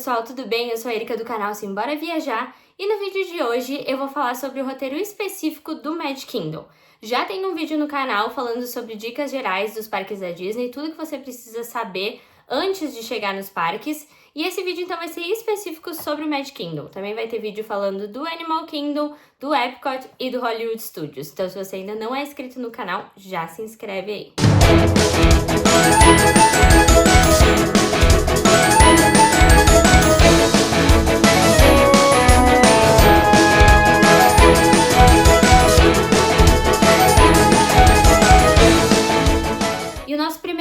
pessoal, tudo bem? Eu sou a Erika do canal Simbora Viajar e no vídeo de hoje eu vou falar sobre o roteiro específico do Magic Kingdom. Já tem um vídeo no canal falando sobre dicas gerais dos parques da Disney, tudo que você precisa saber antes de chegar nos parques. E esse vídeo então vai ser específico sobre o Magic Kingdom. Também vai ter vídeo falando do Animal Kingdom, do Epcot e do Hollywood Studios. Então se você ainda não é inscrito no canal, já se inscreve aí.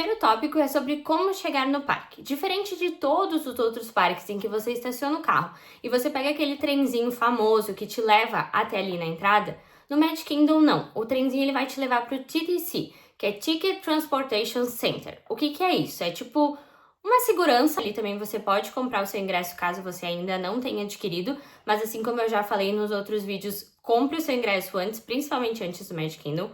O tópico é sobre como chegar no parque. Diferente de todos os outros parques em que você estaciona o carro e você pega aquele trenzinho famoso que te leva até ali na entrada, no Magic Kingdom não. O trenzinho ele vai te levar para o TTC, que é Ticket Transportation Center. O que é isso? É tipo uma segurança. Ali também você pode comprar o seu ingresso caso você ainda não tenha adquirido, mas assim como eu já falei nos outros vídeos, compre o seu ingresso antes, principalmente antes do Magic Kingdom.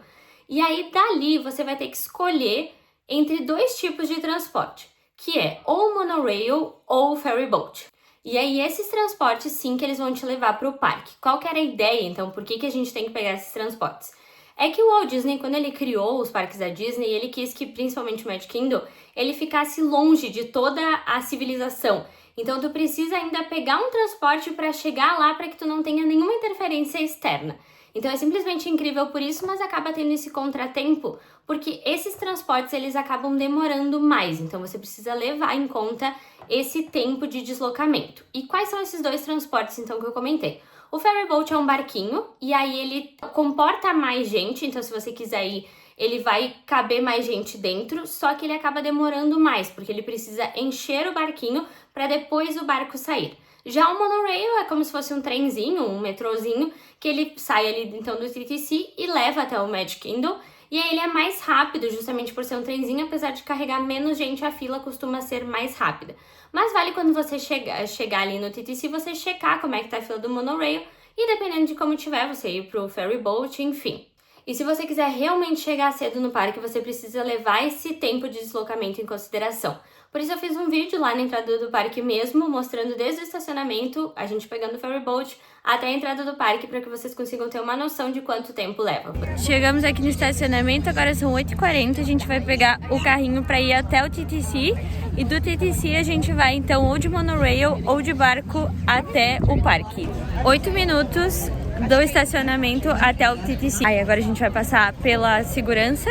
E aí dali você vai ter que escolher entre dois tipos de transporte, que é ou monorail ou ferry boat. E aí esses transportes sim que eles vão te levar para o parque. Qual que era a ideia então? Por que a gente tem que pegar esses transportes? É que o Walt Disney, quando ele criou os parques da Disney, ele quis que principalmente o Magic Kingdom, ele ficasse longe de toda a civilização. Então tu precisa ainda pegar um transporte para chegar lá para que tu não tenha nenhuma interferência externa. Então é simplesmente incrível por isso, mas acaba tendo esse contratempo, porque esses transportes eles acabam demorando mais, então você precisa levar em conta esse tempo de deslocamento. E quais são esses dois transportes então que eu comentei? O ferry boat é um barquinho e aí ele comporta mais gente, então se você quiser ir, ele vai caber mais gente dentro, só que ele acaba demorando mais, porque ele precisa encher o barquinho para depois o barco sair. Já o monorail é como se fosse um trenzinho, um metrozinho, que ele sai ali então do TTC e leva até o Magic Kingdom. E aí ele é mais rápido, justamente por ser um trenzinho, apesar de carregar menos gente, a fila costuma ser mais rápida. Mas vale quando você chegar ali no TTC, você checar como é que tá a fila do monorail e dependendo de como tiver, você ir pro ferry boat, enfim. E se você quiser realmente chegar cedo no parque, você precisa levar esse tempo de deslocamento em consideração. Por isso eu fiz um vídeo lá na entrada do parque mesmo, mostrando desde o estacionamento, a gente pegando o ferry boat, até a entrada do parque, para que vocês consigam ter uma noção de quanto tempo leva. Chegamos aqui no estacionamento, agora são 8h40, a gente vai pegar o carrinho para ir até o TTC, e do TTC a gente vai então ou de monorail ou de barco até o parque. 8 minutos do estacionamento até o TTC. Aí agora a gente vai passar pela segurança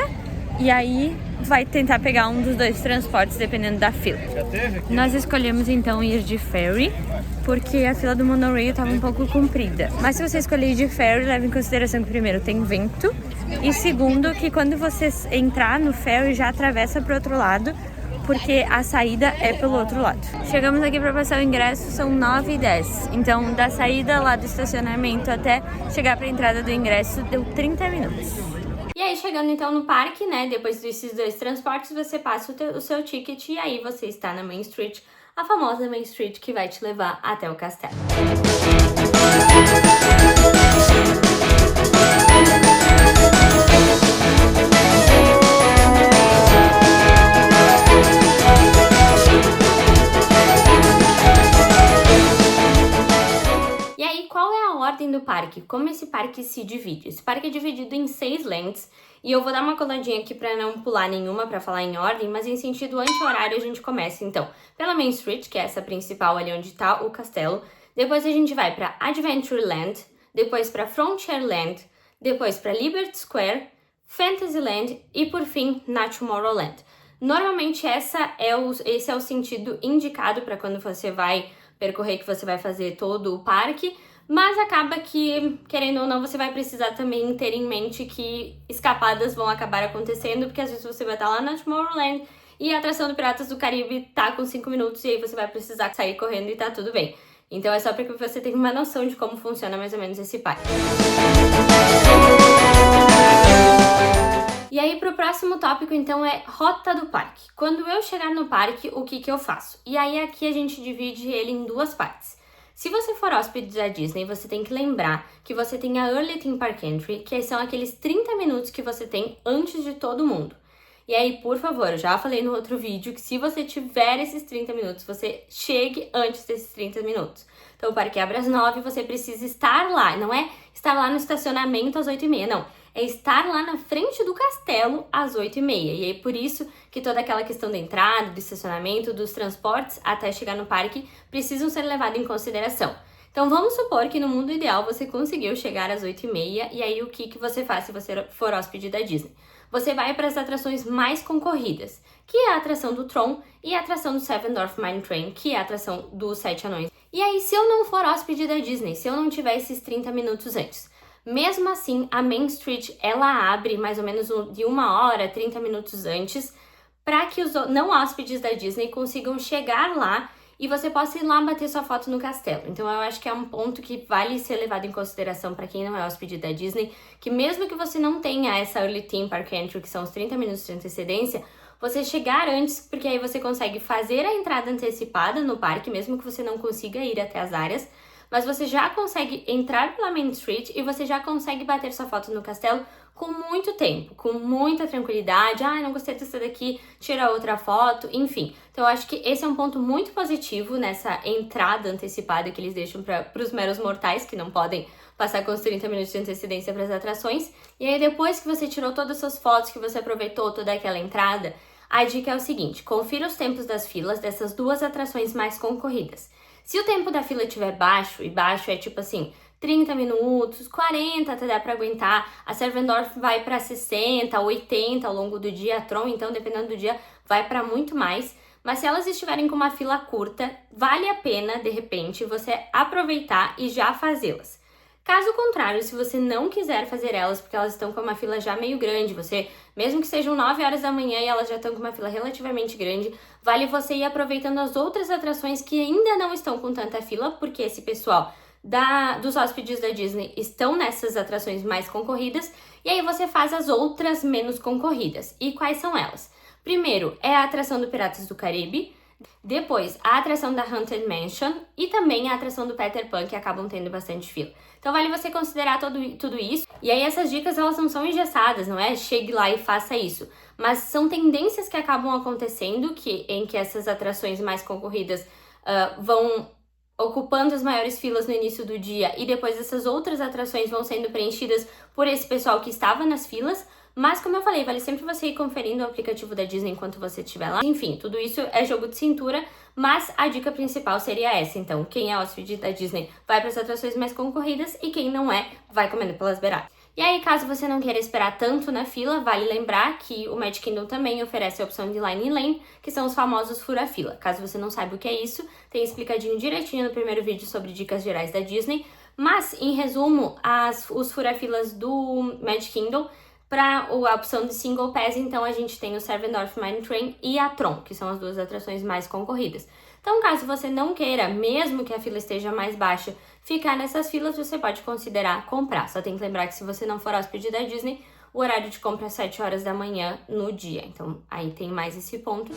e aí vai tentar pegar um dos dois transportes, dependendo da fila. Nós escolhemos então ir de ferry, porque a fila do monorail estava um pouco comprida. Mas se você escolher ir de ferry, leve em consideração que primeiro tem vento e segundo que quando você entrar no ferry já atravessa para o outro lado, porque a saída é pelo outro lado. Chegamos aqui para passar o ingresso, são 9h10. Então da saída lá do estacionamento até chegar para a entrada do ingresso deu 30 minutos. E aí, chegando então no parque, né, depois desses dois transportes, você passa o seu ticket e aí você está na Main Street, a famosa Main Street que vai te levar até o castelo. Do parque, como esse parque se divide. Esse parque é dividido em 6 lanes e eu vou dar uma coladinha aqui para não pular nenhuma para falar em ordem, mas em sentido anti-horário a gente começa então pela Main Street, que é essa principal ali onde tá o castelo, depois a gente vai para Adventureland, depois para Frontierland, depois para Liberty Square, Fantasyland e por fim na Tomorrowland. Normalmente esse é o sentido indicado para quando você vai percorrer, que você vai fazer todo o parque. Mas acaba que, querendo ou não, você vai precisar também ter em mente que escapadas vão acabar acontecendo, porque às vezes você vai estar lá na Tomorrowland e a atração do Piratas do Caribe tá com 5 minutos e aí você vai precisar sair correndo e tá tudo bem. Então é só para que você tenha uma noção de como funciona mais ou menos esse parque. E aí pro próximo tópico então é rota do parque. Quando eu chegar no parque, o que eu faço? E aí aqui a gente divide ele em duas partes. Se você for hóspede da Disney, você tem que lembrar que você tem a Early Theme Park Entry, que são aqueles 30 minutos que você tem antes de todo mundo. E aí, por favor, eu já falei no outro vídeo que se você tiver esses 30 minutos, você chegue antes desses 30 minutos. Então, o parque abre às 9, você precisa estar lá. Não é estar lá no estacionamento às 8h30, não. É estar lá na frente do castelo às 8h30. E aí, por isso que toda aquela questão da entrada, do estacionamento, dos transportes até chegar no parque precisam ser levados em consideração. Então, vamos supor que no mundo ideal você conseguiu chegar às 8h30, e aí o que você faz se você for hóspede da Disney? Você vai para as atrações mais concorridas, que é a atração do Tron e a atração do Seven Dwarfs Mine Train, que é a atração dos 7 anões. E aí, se eu não for hóspede da Disney, se eu não tiver esses 30 minutos antes, mesmo assim, a Main Street, ela abre mais ou menos de 1 hora, 30 minutos antes, para que os não hóspedes da Disney consigam chegar lá e você possa ir lá bater sua foto no castelo. Então eu acho que é um ponto que vale ser levado em consideração para quem não é hóspede da Disney, que mesmo que você não tenha essa Early Theme Park Entry, que são os 30 minutos de antecedência, você chegar antes, porque aí você consegue fazer a entrada antecipada no parque, mesmo que você não consiga ir até as áreas, mas você já consegue entrar pela Main Street e você já consegue bater sua foto no castelo com muito tempo, com muita tranquilidade. Ah, não gostei dessa daqui, tira outra foto, enfim. Então, eu acho que esse é um ponto muito positivo nessa entrada antecipada que eles deixam para os meros mortais, que não podem passar com os 30 minutos de antecedência para as atrações. E aí, depois que você tirou todas as suas fotos, que você aproveitou toda aquela entrada, a dica é o seguinte: confira os tempos das filas dessas duas atrações mais concorridas. Se o tempo da fila estiver baixo, e baixo é tipo assim, 30 minutos, 40 até dá pra aguentar, a Servendorf vai pra 60, 80 ao longo do dia, a Tron, então, dependendo do dia, vai pra muito mais. Mas se elas estiverem com uma fila curta, vale a pena, de repente, você aproveitar e já fazê-las. Caso contrário, se você não quiser fazer elas, porque elas estão com uma fila já meio grande, mesmo que sejam 9 horas da manhã e elas já estão com uma fila relativamente grande, vale você ir aproveitando as outras atrações que ainda não estão com tanta fila, porque esse pessoal dos hóspedes da Disney estão nessas atrações mais concorridas, e aí você faz as outras menos concorridas. E quais são elas? Primeiro é a atração do Piratas do Caribe, depois a atração da Haunted Mansion e também a atração do Peter Pan, que acabam tendo bastante fila. Então vale você considerar tudo isso. E aí essas dicas, elas não são engessadas, não é? Chegue lá e faça isso. Mas são tendências que acabam acontecendo, em que essas atrações mais concorridas vão ocupando as maiores filas no início do dia, e depois essas outras atrações vão sendo preenchidas por esse pessoal que estava nas filas. Mas, como eu falei, vale sempre você ir conferindo o aplicativo da Disney enquanto você estiver lá. Enfim, tudo isso é jogo de cintura, mas a dica principal seria essa. Então, quem é hóspede da Disney vai para as atrações mais concorridas, e quem não é, vai comendo pelas beiradas. E aí, caso você não queira esperar tanto na fila, vale lembrar que o Magic Kingdom também oferece a opção de Line in Lane, que são os famosos fura-fila. Caso você não saiba o que é isso, tem explicadinho direitinho no primeiro vídeo sobre dicas gerais da Disney. Mas, em resumo, os fura-filas do Magic Kingdom, para a opção de Single Pass, então a gente tem o Seven Dwarfs Mine Train e a Tron, que são as duas atrações mais concorridas. Então, caso você não queira, mesmo que a fila esteja mais baixa, ficar nessas filas, você pode considerar comprar. Só tem que lembrar que se você não for hóspede da Disney, o horário de compra é 7 horas da manhã no dia. Então, aí tem mais esse ponto.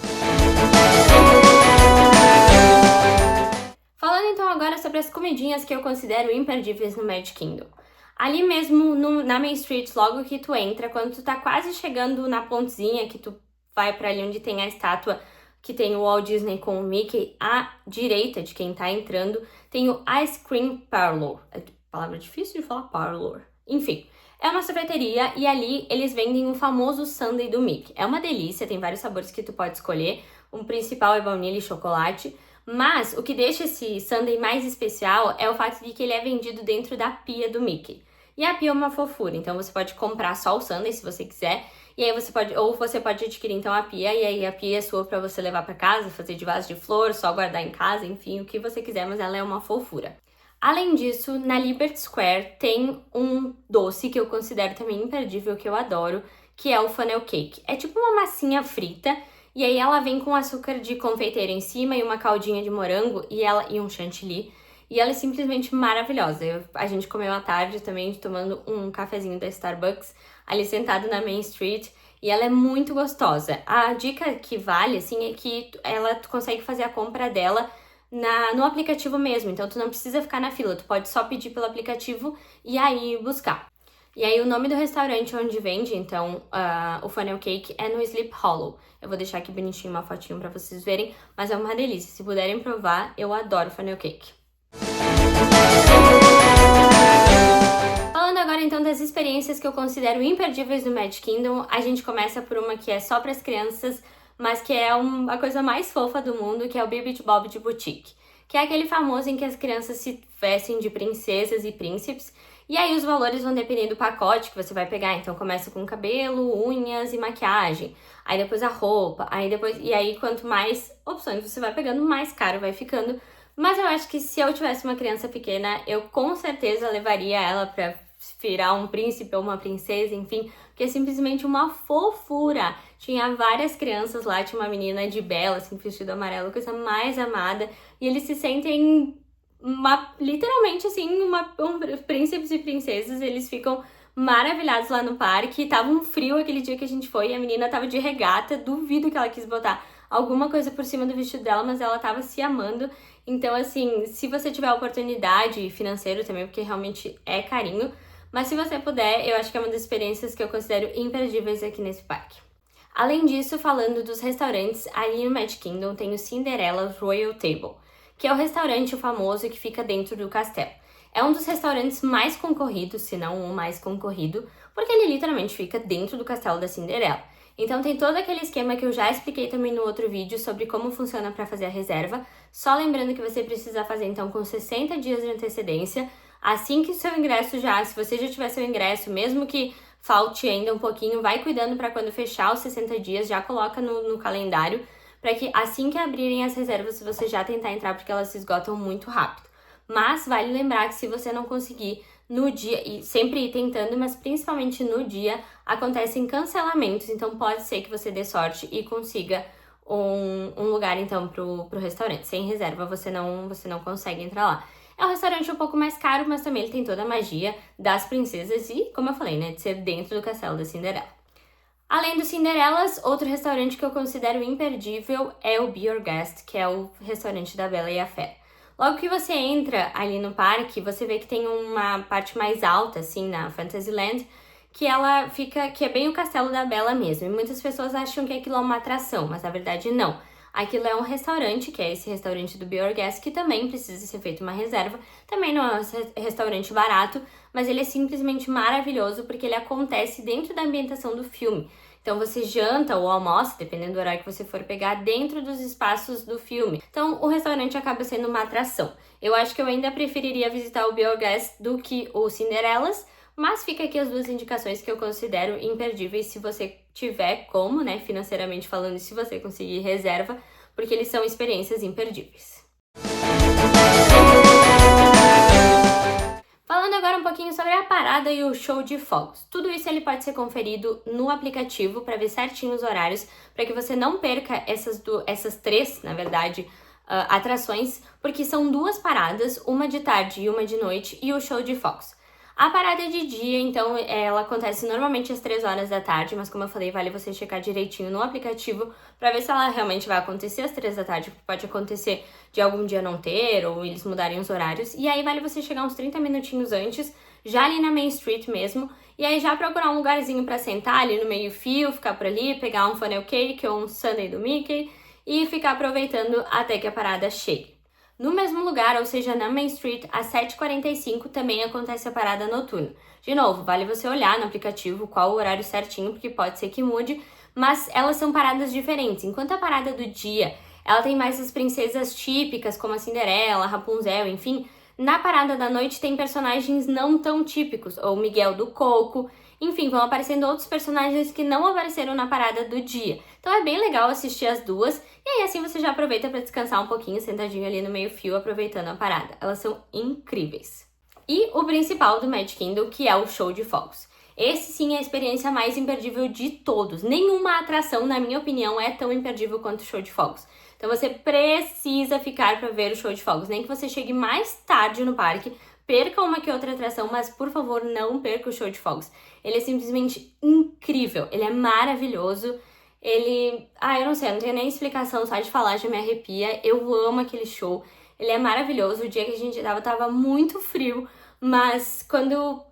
Falando então agora sobre as comidinhas que eu considero imperdíveis no Magic Kingdom. Ali mesmo na Main Street, logo que tu entra, quando tu tá quase chegando na pontezinha, que tu vai pra ali onde tem a estátua que tem o Walt Disney com o Mickey, à direita de quem tá entrando, tem o Ice Cream Parlor. É palavra difícil de falar, parlor. Enfim, é uma sorveteria e ali eles vendem o famoso sundae do Mickey. É uma delícia, tem vários sabores que tu pode escolher. O principal é baunilha e chocolate. Mas o que deixa esse sundae mais especial é o fato de que ele é vendido dentro da pia do Mickey. E a pia é uma fofura, então você pode comprar só o sundae se você quiser. E aí você pode adquirir então a pia, e aí a pia é sua para você levar para casa, fazer de vaso de flor, só guardar em casa, enfim, o que você quiser, mas ela é uma fofura. Além disso, na Liberty Square tem um doce que eu considero também imperdível, que eu adoro, que é o funnel cake. É tipo uma massinha frita, e aí ela vem com açúcar de confeiteiro em cima e uma caldinha de morango e um chantilly. E ela é simplesmente maravilhosa. A gente comeu à tarde também, tomando um cafezinho da Starbucks, ali sentado na Main Street, e ela é muito gostosa. A dica que vale, assim, é que tu consegue fazer a compra dela no aplicativo mesmo, então tu não precisa ficar na fila, tu pode só pedir pelo aplicativo e aí buscar. E aí o nome do restaurante onde vende, então, o funnel cake é no Sleep Hollow. Eu vou deixar aqui bonitinho uma fotinho pra vocês verem, mas é uma delícia. Se puderem provar, eu adoro funnel cake. Falando agora então das experiências que eu considero imperdíveis no Magic Kingdom, a gente começa por uma que é só para as crianças, mas que é a coisa mais fofa do mundo, que é o Bibbidi Bobbidi Boutique, que é aquele famoso em que as crianças se vestem de princesas e príncipes, e aí os valores vão depender do pacote que você vai pegar. Então começa com cabelo, unhas e maquiagem, aí depois a roupa, e aí quanto mais opções você vai pegando, mais caro vai ficando. Mas eu acho que se eu tivesse uma criança pequena, eu com certeza levaria ela pra virar um príncipe ou uma princesa, enfim, porque é simplesmente uma fofura. Tinha várias crianças lá, tinha uma menina de Bela, assim, vestido amarelo, coisa mais amada, e eles se sentem literalmente assim, príncipes e princesas. Eles ficam maravilhados lá no parque. Tava um frio aquele dia que a gente foi e a menina tava de regata, duvido que ela quis botar alguma coisa por cima do vestido dela, mas ela tava se amando. Então, assim, se você tiver oportunidade, financeiro também, porque realmente é carinho, mas se você puder, eu acho que é uma das experiências que eu considero imperdíveis aqui nesse parque. Além disso, falando dos restaurantes, ali no Magic Kingdom tem o Cinderella's Royal Table, que é o restaurante famoso que fica dentro do castelo. É um dos restaurantes mais concorridos, se não o mais concorrido, porque ele literalmente fica dentro do castelo da Cinderela. Então tem todo aquele esquema que eu já expliquei também no outro vídeo sobre como funciona para fazer a reserva. Só lembrando que você precisa fazer então com 60 dias de antecedência. Assim que o seu ingresso se você já tiver seu ingresso, mesmo que falte ainda um pouquinho, vai cuidando para quando fechar os 60 dias, já coloca no calendário, para que assim que abrirem as reservas, você já tentar entrar, porque elas se esgotam muito rápido. Mas vale lembrar que se você não conseguir no dia, e sempre ir tentando, mas principalmente no dia, acontecem cancelamentos, então pode ser que você dê sorte e consiga um lugar então pro restaurante. Sem reserva você não consegue entrar lá. É um restaurante um pouco mais caro, mas também ele tem toda a magia das princesas e, como eu falei, né, de ser dentro do castelo da Cinderela. Além do Cinderelas, outro restaurante que eu considero imperdível é o Be Your Guest, que é o restaurante da Bela e a Fera. Logo que você entra ali no parque, você vê que tem uma parte mais alta, assim, na Fantasyland, que é bem o castelo da Bela mesmo. E muitas pessoas acham que aquilo é uma atração, mas na verdade não. Aquilo é um restaurante, que é esse restaurante do Be Your Guest, que também precisa ser feita uma reserva. Também não é um restaurante barato, mas ele é simplesmente maravilhoso porque ele acontece dentro da ambientação do filme. Então você janta ou almoça, dependendo do horário que você for pegar, dentro dos espaços do filme. Então o restaurante acaba sendo uma atração. Eu acho que eu ainda preferiria visitar o Be Your Guest do que o Cinderelas, mas fica aqui as duas indicações que eu considero imperdíveis se você tiver como, né, financeiramente falando, e se você conseguir reserva, porque eles são experiências imperdíveis. Falando agora um pouquinho sobre a parada e o show de fogos. Tudo isso ele pode ser conferido no aplicativo para ver certinho os horários, para que você não perca essas três, na verdade, atrações, porque são duas paradas, uma de tarde e uma de noite, e o show de fogos. A parada de dia, então, ela acontece normalmente às 3 horas da tarde, mas como eu falei, vale você checar direitinho no aplicativo pra ver se ela realmente vai acontecer às 3 da tarde, porque pode acontecer de algum dia não ter, ou eles mudarem os horários, e aí vale você chegar uns 30 minutinhos antes, já ali na Main Street mesmo, e aí já procurar um lugarzinho pra sentar ali no meio-fio, ficar por ali, pegar um funnel cake ou um sundae do Mickey, e ficar aproveitando até que a parada chegue. No mesmo lugar, ou seja, na Main Street, às 7h45 também acontece a parada noturna. De novo, vale você olhar no aplicativo qual o horário certinho, porque pode ser que mude, mas elas são paradas diferentes. Enquanto a parada do dia, ela tem mais as princesas típicas, como a Cinderela, a Rapunzel, enfim, na parada da noite tem personagens não tão típicos, ou Miguel do Coco, enfim, vão aparecendo outros personagens que não apareceram na parada do dia. Então é bem legal assistir as duas, e aí assim você já aproveita para descansar um pouquinho, sentadinho ali no meio-fio, aproveitando a parada. Elas são incríveis. E o principal do Magic Kingdom, que é o show de fogos. Esse sim é a experiência mais imperdível de todos. Nenhuma atração, na minha opinião, é tão imperdível quanto o show de fogos. Então você precisa ficar para ver o show de fogos. Nem que você chegue mais tarde no parque, perca uma que outra atração, mas por favor não perca o show de fogos. Ele é simplesmente incrível, ele é maravilhoso. Eu não sei, eu não tenho nem explicação, só de falar já me arrepia. Eu amo aquele show, ele é maravilhoso. O dia que a gente tava muito frio, mas quando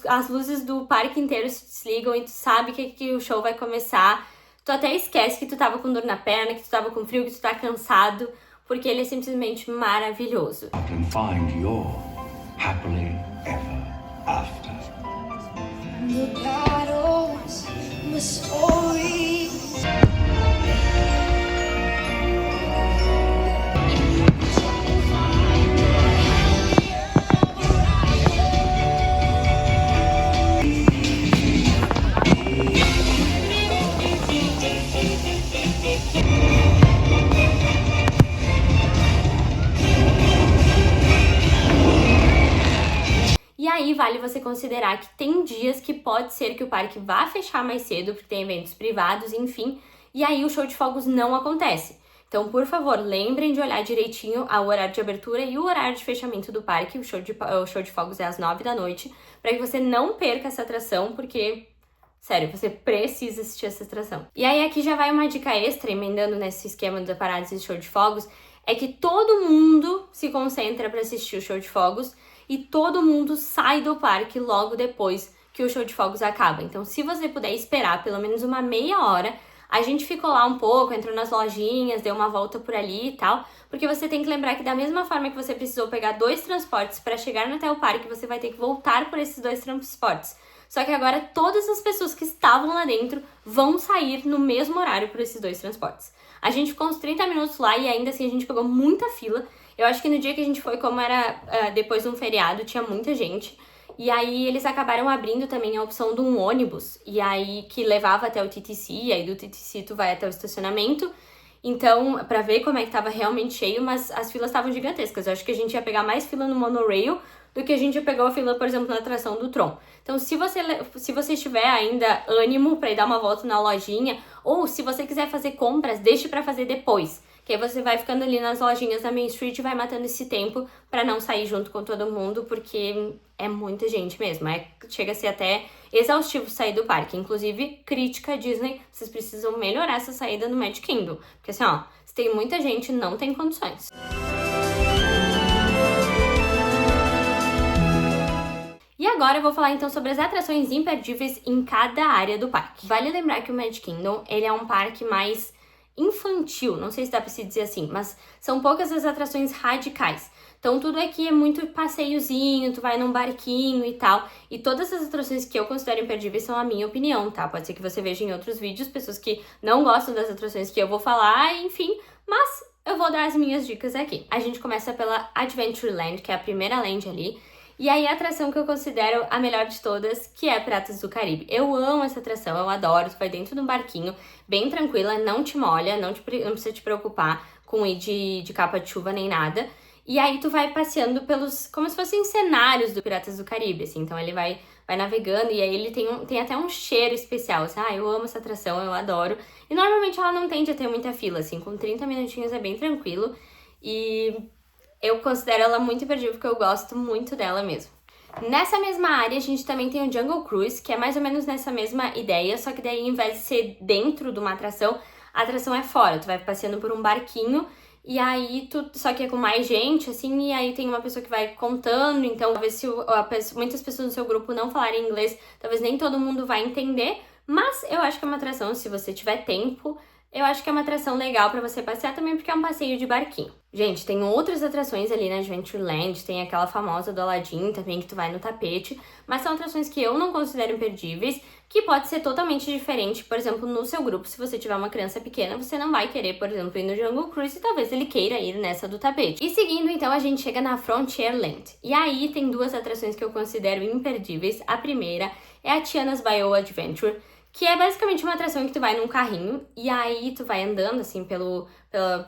as luzes do parque inteiro se desligam e tu sabe que o show vai começar, tu até esquece que tu tava com dor na perna, que tu tava com frio, que tu tá cansado, porque ele é simplesmente maravilhoso. And find your happily ever after. The battles, the story. E aí vale você considerar que tem dias que pode ser que o parque vá fechar mais cedo, porque tem eventos privados, enfim, e aí o show de fogos não acontece. Então, por favor, lembrem de olhar direitinho o horário de abertura e o horário de fechamento do parque. O show de fogos é às 9 da noite, para que você não perca essa atração, porque, sério, você precisa assistir essa atração. E aí aqui já vai uma dica extra, emendando nesse esquema da parada de show de fogos, é que todo mundo se concentra para assistir o show de fogos, e todo mundo sai do parque logo depois que o show de fogos acaba. Então, se você puder esperar pelo menos uma meia hora, a gente ficou lá um pouco, entrou nas lojinhas, deu uma volta por ali e tal, porque você tem que lembrar que da mesma forma que você precisou pegar 2 transportes para chegar até o parque, você vai ter que voltar por esses 2 transportes. Só que agora todas as pessoas que estavam lá dentro vão sair no mesmo horário por esses 2 transportes. A gente ficou uns 30 minutos lá e ainda assim a gente pegou muita fila. Eu acho que no dia que a gente foi, como era depois de um feriado, tinha muita gente. E aí eles acabaram abrindo também a opção de um ônibus, e aí que levava até o TTC, e aí do TTC tu vai até o estacionamento. Então, pra ver como é que tava realmente cheio, mas as filas estavam gigantescas. Eu acho que a gente ia pegar mais fila no monorail do que a gente ia pegar a fila, por exemplo, na atração do Tron. Então, se você tiver ainda ânimo pra ir dar uma volta na lojinha, ou se você quiser fazer compras, deixe pra fazer depois. Que aí você vai ficando ali nas lojinhas da Main Street e vai matando esse tempo pra não sair junto com todo mundo, porque é muita gente mesmo. Chega a ser até exaustivo sair do parque. Inclusive, crítica à Disney, vocês precisam melhorar essa saída no Magic Kingdom. Porque assim, ó, se tem muita gente, não tem condições. E agora eu vou falar então sobre as atrações imperdíveis em cada área do parque. Vale lembrar que o Magic Kingdom, ele é um parque mais infantil, não sei se dá pra se dizer assim, mas são poucas as atrações radicais. Então tudo aqui é muito passeiozinho, tu vai num barquinho e tal, e todas as atrações que eu considero imperdíveis são a minha opinião, tá? Pode ser que você veja em outros vídeos pessoas que não gostam das atrações que eu vou falar, enfim, mas eu vou dar as minhas dicas aqui. A gente começa pela Adventureland, que é a primeira land ali. E aí a atração que eu considero a melhor de todas, que é Piratas do Caribe. Eu amo essa atração, eu adoro, tu vai dentro de um barquinho, bem tranquila, não te molha, não precisa te preocupar com ir de capa de chuva nem nada. E aí tu vai passeando pelos, como se fossem cenários do Piratas do Caribe, assim. Então ele vai navegando e aí ele tem até um cheiro especial, assim. Eu amo essa atração, eu adoro. E normalmente ela não tende a ter muita fila, assim, com 30 minutinhos é bem tranquilo. E eu considero ela muito imperdível porque eu gosto muito dela mesmo. Nessa mesma área, a gente também tem o Jungle Cruise, que é mais ou menos nessa mesma ideia, só que daí, ao invés de ser dentro de uma atração, a atração é fora. Tu vai passeando por um barquinho e aí só que é com mais gente, assim, e aí tem uma pessoa que vai contando, então talvez se muitas pessoas no seu grupo não falarem inglês, talvez nem todo mundo vai entender, mas eu acho que é uma atração, se você tiver tempo, eu acho que é uma atração legal pra você passear também, porque é um passeio de barquinho. Gente, tem outras atrações ali na Adventureland, tem aquela famosa do Aladdin também, que tu vai no tapete, mas são atrações que eu não considero imperdíveis, que pode ser totalmente diferente, por exemplo, no seu grupo, se você tiver uma criança pequena, você não vai querer, por exemplo, ir no Jungle Cruise e talvez ele queira ir nessa do tapete. E seguindo, então, a gente chega na Frontierland. E aí tem 2 atrações que eu considero imperdíveis. A primeira é a Tiana's Bio Adventure, que é basicamente uma atração que tu vai num carrinho e aí tu vai andando, assim, pelo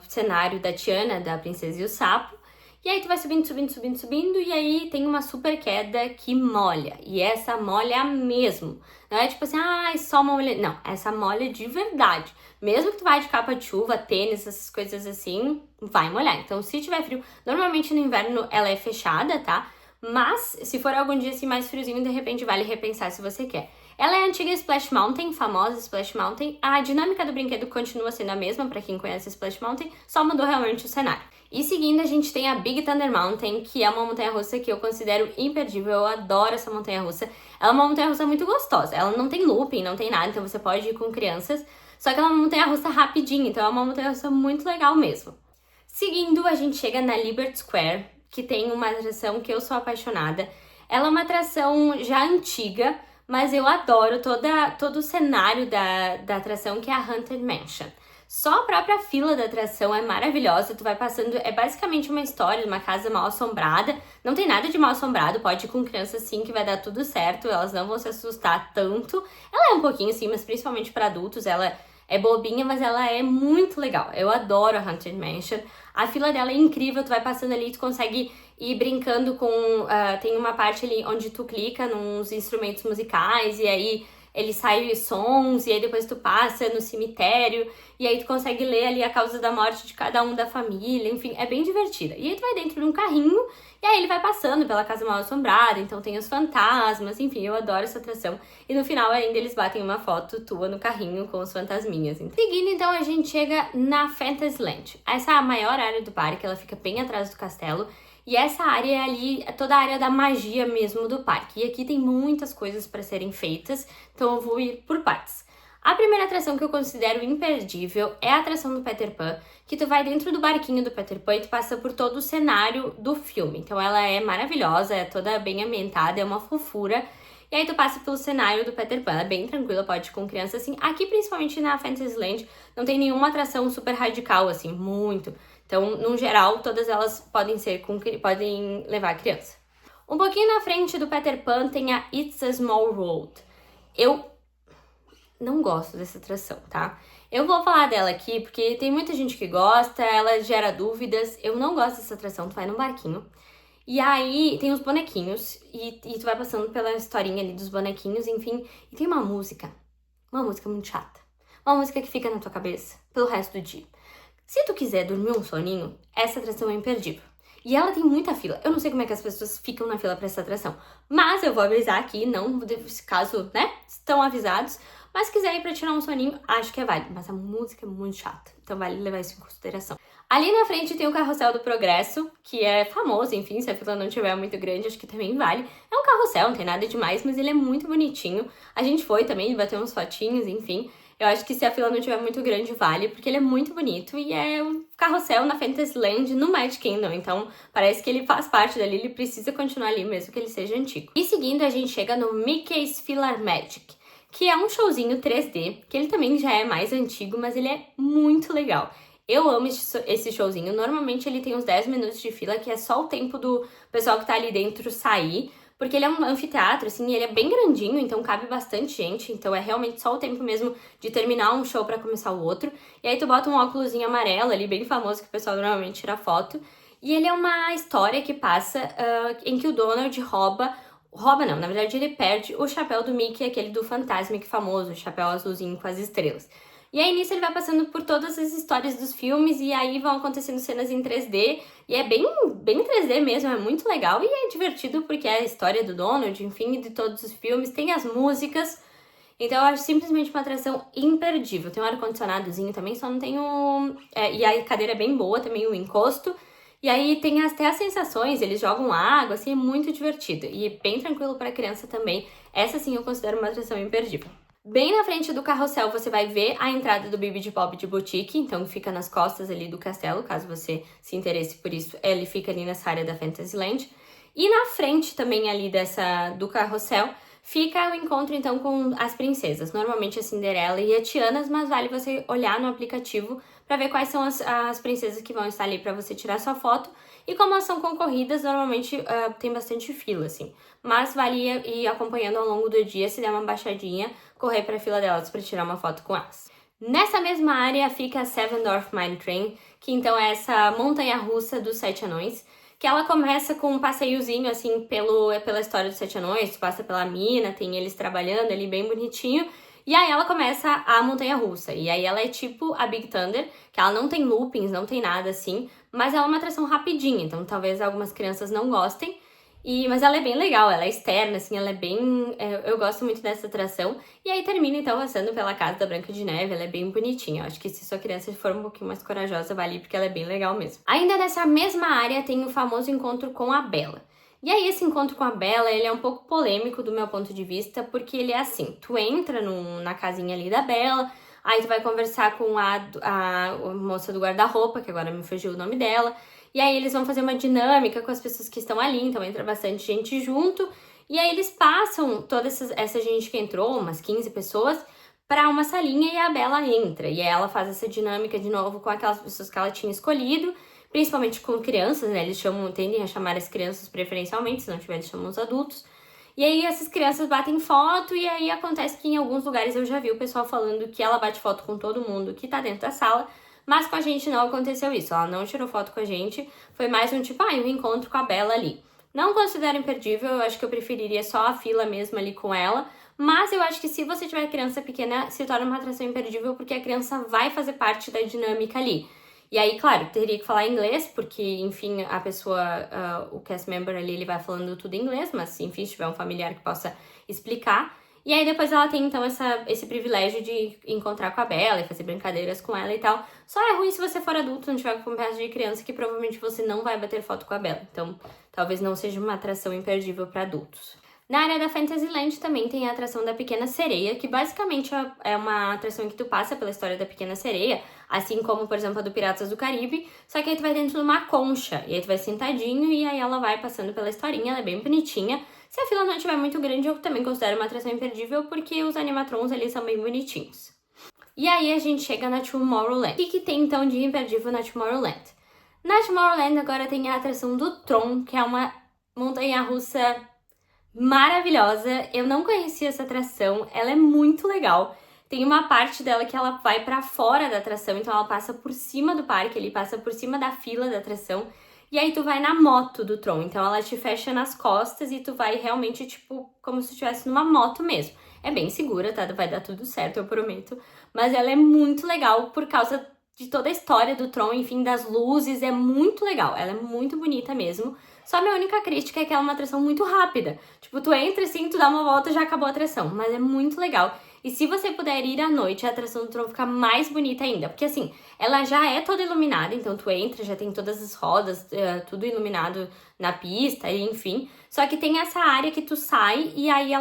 cenário da Tiana, da Princesa e o Sapo. E aí tu vai subindo, subindo, subindo, subindo e aí tem uma super queda que molha. E essa molha mesmo. Não é tipo assim, é só uma molha. Não, essa molha de verdade. Mesmo que tu vai de capa de chuva, tênis, essas coisas assim, vai molhar. Então, se tiver frio, normalmente no inverno ela é fechada, tá? Mas, se for algum dia assim mais friozinho, de repente vale repensar se você quer. Ela é a antiga Splash Mountain, famosa Splash Mountain. A dinâmica do brinquedo continua sendo a mesma, pra quem conhece Splash Mountain, só mudou realmente o cenário. E seguindo, a gente tem a Big Thunder Mountain, que é uma montanha-russa que eu considero imperdível. Eu adoro essa montanha-russa. Ela é uma montanha-russa muito gostosa. Ela não tem looping, não tem nada, então você pode ir com crianças. Só que ela é uma montanha-russa rapidinha, então é uma montanha-russa muito legal mesmo. Seguindo, a gente chega na Liberty Square, que tem uma atração que eu sou apaixonada. Ela é uma atração já antiga, mas eu adoro todo o cenário da atração, que é a Haunted Mansion. Só a própria fila da atração é maravilhosa, tu vai passando, é basicamente uma história de uma casa mal assombrada, não tem nada de mal assombrado, pode ir com criança sim que vai dar tudo certo, elas não vão se assustar tanto. Ela é um pouquinho sim, mas principalmente para adultos, ela é bobinha, mas ela é muito legal. Eu adoro a Haunted Mansion, a fila dela é incrível, tu vai passando ali, tu consegue ir brincando com, tem uma parte ali onde tu clica nos instrumentos musicais e aí ele sai sons, e aí depois tu passa no cemitério, e aí tu consegue ler ali a causa da morte de cada um da família, enfim, é bem divertida. E aí tu vai dentro de um carrinho, e aí ele vai passando pela casa mal assombrada, então tem os fantasmas, enfim, eu adoro essa atração. E no final ainda eles batem uma foto tua no carrinho com os fantasminhas. Seguindo, então, a gente chega na Fantasyland. Essa é a maior área do parque, ela fica bem atrás do castelo. E essa área é ali, toda a área da magia mesmo do parque. E aqui tem muitas coisas para serem feitas, então eu vou ir por partes. A primeira atração que eu considero imperdível é a atração do Peter Pan, que tu vai dentro do barquinho do Peter Pan e tu passa por todo o cenário do filme. Então ela é maravilhosa, é toda bem ambientada, é uma fofura. E aí tu passa pelo cenário do Peter Pan, é bem tranquila, pode ir com criança assim. Aqui, principalmente na Fantasyland, não tem nenhuma atração super radical, assim, muito. Então, no geral, todas elas podem levar a criança. Um pouquinho na frente do Peter Pan tem a It's a Small World. Eu não gosto dessa atração, tá? Eu vou falar dela aqui porque tem muita gente que gosta, ela gera dúvidas. Eu não gosto dessa atração, tu vai num barquinho. E aí tem os bonequinhos e tu vai passando pela historinha ali dos bonequinhos, enfim. E tem uma música muito chata. Uma música que fica na tua cabeça pelo resto do dia. Se tu quiser dormir um soninho, essa atração é imperdível. E ela tem muita fila. Eu não sei como é que as pessoas ficam na fila pra essa atração. Mas eu vou avisar aqui, não caso, né, estão avisados. Mas se quiser ir pra tirar um soninho, acho que é válido. Mas a música é muito chata, então vale levar isso em consideração. Ali na frente tem o Carrossel do Progresso, que é famoso, enfim, se a fila não estiver muito grande, acho que também vale. É um carrossel, não tem nada demais, mas ele é muito bonitinho. A gente foi também, bateu uns fotinhos, enfim. Eu acho que se a fila não estiver muito grande, vale, porque ele é muito bonito e é um carrossel na Fantasyland no Magic Kingdom, então parece que ele faz parte dali, ele precisa continuar ali mesmo que ele seja antigo. E seguindo, a gente chega no Mickey's PhilharMagic, que é um showzinho 3D, que ele também já é mais antigo, mas ele é muito legal. Eu amo esse showzinho, normalmente ele tem uns 10 minutos de fila, que é só o tempo do pessoal que tá ali dentro sair, porque ele é um anfiteatro, assim, e ele é bem grandinho, então cabe bastante gente, então é realmente só o tempo mesmo de terminar um show pra começar o outro. E aí tu bota um óculosinho amarelo ali, bem famoso, que o pessoal normalmente tira foto. E ele é uma história que passa em que o Donald não, na verdade ele perde o chapéu do Mickey, aquele do Fantasmic famoso, o chapéu azulzinho com as estrelas. E aí nisso ele vai passando por todas as histórias dos filmes e aí vão acontecendo cenas em 3D e é bem 3D mesmo, é muito legal e é divertido porque é a história do Donald, enfim, de todos os filmes, tem as músicas, então eu acho simplesmente uma atração imperdível. Tem um ar-condicionadozinho também, só não tem e a cadeira é bem boa, também o encosto, e aí tem até as sensações, eles jogam água, assim, é muito divertido e bem tranquilo para criança também. Essa sim eu considero uma atração imperdível. Bem na frente do carrossel você vai ver a entrada do Bibidi de Boutique, então fica nas costas ali do castelo, caso você se interesse por isso, ele fica ali nessa área da Fantasyland. E na frente também ali do carrossel fica o encontro então com as princesas, normalmente a Cinderela e a Tiana, mas vale você olhar no aplicativo para ver quais são as princesas que vão estar ali para você tirar sua foto. E como elas são concorridas, normalmente tem bastante fila, assim. Mas vale ir acompanhando ao longo do dia, se der uma baixadinha, correr para a fila delas para tirar uma foto com elas. Nessa mesma área fica a Seven Dwarf Mine Train, que então é essa montanha-russa dos 7 anões, que ela começa com um passeiozinho, assim, pela história dos 7 anões, passa pela mina, tem eles trabalhando ali bem bonitinho, e aí ela começa a montanha-russa, e aí ela é tipo a Big Thunder, que ela não tem loopings, não tem nada assim, mas ela é uma atração rapidinha, então talvez algumas crianças não gostem. Mas ela é bem legal, ela é externa, assim, ela é bem... eu gosto muito dessa atração. E aí termina, então, passando pela casa da Branca de Neve, ela é bem bonitinha. Eu acho que se sua criança for um pouquinho mais corajosa, vai ali, porque ela é bem legal mesmo. Ainda nessa mesma área tem o famoso encontro com a Bella. E aí esse encontro com a Bella, ele é um pouco polêmico do meu ponto de vista, porque ele é assim, tu entra na casinha ali da Bella, aí tu vai conversar com a moça do guarda-roupa, que agora me fugiu o nome dela, e aí eles vão fazer uma dinâmica com as pessoas que estão ali, então entra bastante gente junto, e aí eles passam toda essa gente que entrou, umas 15 pessoas, para uma salinha e a Bella entra. E aí ela faz essa dinâmica de novo com aquelas pessoas que ela tinha escolhido, principalmente com crianças, né? Eles tendem a chamar as crianças preferencialmente, se não tiver, eles chamam os adultos. E aí essas crianças batem foto e aí acontece que em alguns lugares eu já vi o pessoal falando que ela bate foto com todo mundo que tá dentro da sala, mas com a gente não aconteceu isso, ela não tirou foto com a gente, foi mais um tipo, um encontro com a Bella ali. Não considero imperdível, eu acho que eu preferiria só a fila mesmo ali com ela, mas eu acho que se você tiver criança pequena, se torna uma atração imperdível porque a criança vai fazer parte da dinâmica ali. E aí, claro, teria que falar inglês, porque, enfim, a pessoa, o cast member ali, ele vai falando tudo em inglês, mas, enfim, se tiver um familiar que possa explicar. E aí depois ela tem, então, esse privilégio de encontrar com a Bella e fazer brincadeiras com ela e tal. Só é ruim se você for adulto, não tiver acompanhado de criança, que provavelmente você não vai bater foto com a Bella. Então, talvez não seja uma atração imperdível para adultos. Na área da Fantasyland também tem a atração da Pequena Sereia, que basicamente é uma atração em que tu passa pela história da Pequena Sereia, assim como, por exemplo, a do Piratas do Caribe, só que aí tu vai dentro de uma concha, e aí tu vai sentadinho e aí ela vai passando pela historinha, ela é bem bonitinha. Se a fila não estiver muito grande, eu também considero uma atração imperdível, porque os animatrons ali são bem bonitinhos. E aí a gente chega na Tomorrowland. O que tem então de imperdível na Tomorrowland? Na Tomorrowland agora tem a atração do Tron, que é uma montanha-russa maravilhosa. Eu não conhecia essa atração, ela é muito legal. Tem uma parte dela que ela vai pra fora da atração, então ela passa por cima do parque, ele passa por cima da fila da atração. E aí tu vai na moto do Tron, então ela te fecha nas costas e tu vai realmente, tipo, como se estivesse numa moto mesmo. É bem segura, tá? Vai dar tudo certo, eu prometo. Mas ela é muito legal por causa de toda a história do Tron, enfim, das luzes, é muito legal. Ela é muito bonita mesmo. Só a minha única crítica é que ela é uma atração muito rápida. Tipo, tu entra assim, tu dá uma volta e já acabou a atração. Mas é muito legal. E se você puder ir à noite, a atração do Tron fica mais bonita ainda. Porque assim, ela já é toda iluminada, então tu entra, já tem todas as rodas, tudo iluminado na pista, e enfim. Só que tem essa área que tu sai, e aí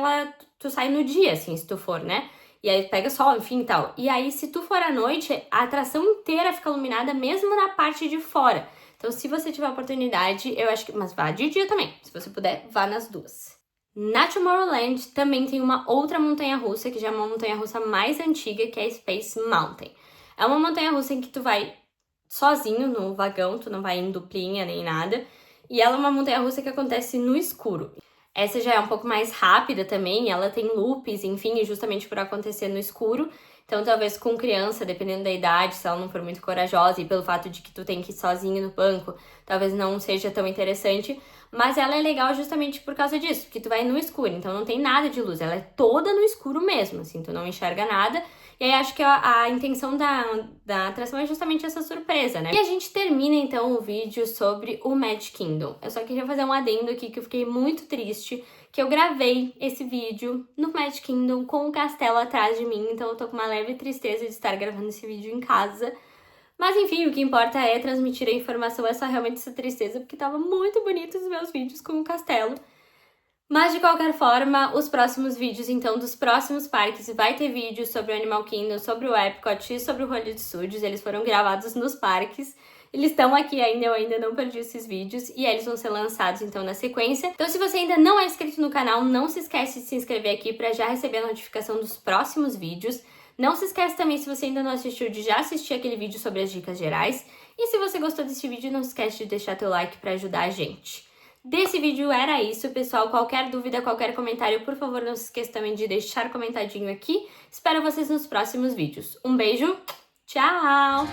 tu sai no dia, assim, se tu for, né? E aí pega sol, enfim e tal. E aí, se tu for à noite, a atração inteira fica iluminada, mesmo na parte de fora. Então, se você tiver oportunidade, eu acho que... Mas vá de dia também. Se você puder, vá nas duas. Na Tomorrowland também tem uma outra montanha-russa, que já é uma montanha-russa mais antiga, que é a Space Mountain. É uma montanha-russa em que tu vai sozinho no vagão, tu não vai em duplinha nem nada. E ela é uma montanha-russa que acontece no escuro. Essa já é um pouco mais rápida também, ela tem loops, enfim, justamente por acontecer no escuro. Então, talvez com criança, dependendo da idade, se ela não for muito corajosa e pelo fato de que tu tem que ir sozinho no banco, talvez não seja tão interessante. Mas ela é legal justamente por causa disso, porque tu vai no escuro, então não tem nada de luz. Ela é toda no escuro mesmo, assim, tu não enxerga nada. E aí acho que a intenção da atração é justamente essa surpresa, né? E a gente termina então o vídeo sobre o Magic Kingdom. Eu só queria fazer um adendo aqui que eu fiquei muito triste, que eu gravei esse vídeo no Magic Kingdom com o castelo atrás de mim, então eu tô com uma leve tristeza de estar gravando esse vídeo em casa. Mas enfim, o que importa é transmitir a informação, é só realmente essa tristeza, porque tava muito bonito os meus vídeos com o castelo. Mas de qualquer forma, os próximos vídeos, então, dos próximos parques, vai ter vídeos sobre o Animal Kingdom, sobre o Epcot e sobre o Hollywood Studios. Eles foram gravados nos parques. Eles estão aqui ainda, eu ainda não perdi esses vídeos e eles vão ser lançados, então, na sequência. Então, se você ainda não é inscrito no canal, não se esquece de se inscrever aqui para já receber a notificação dos próximos vídeos. Não se esquece também, se você ainda não assistiu, de já assistir aquele vídeo sobre as dicas gerais. E se você gostou desse vídeo, não se esquece de deixar teu like para ajudar a gente. Desse vídeo era isso, pessoal. Qualquer dúvida, qualquer comentário, por favor, não se esqueça também de deixar comentadinho aqui. Espero vocês nos próximos vídeos. Um beijo, tchau!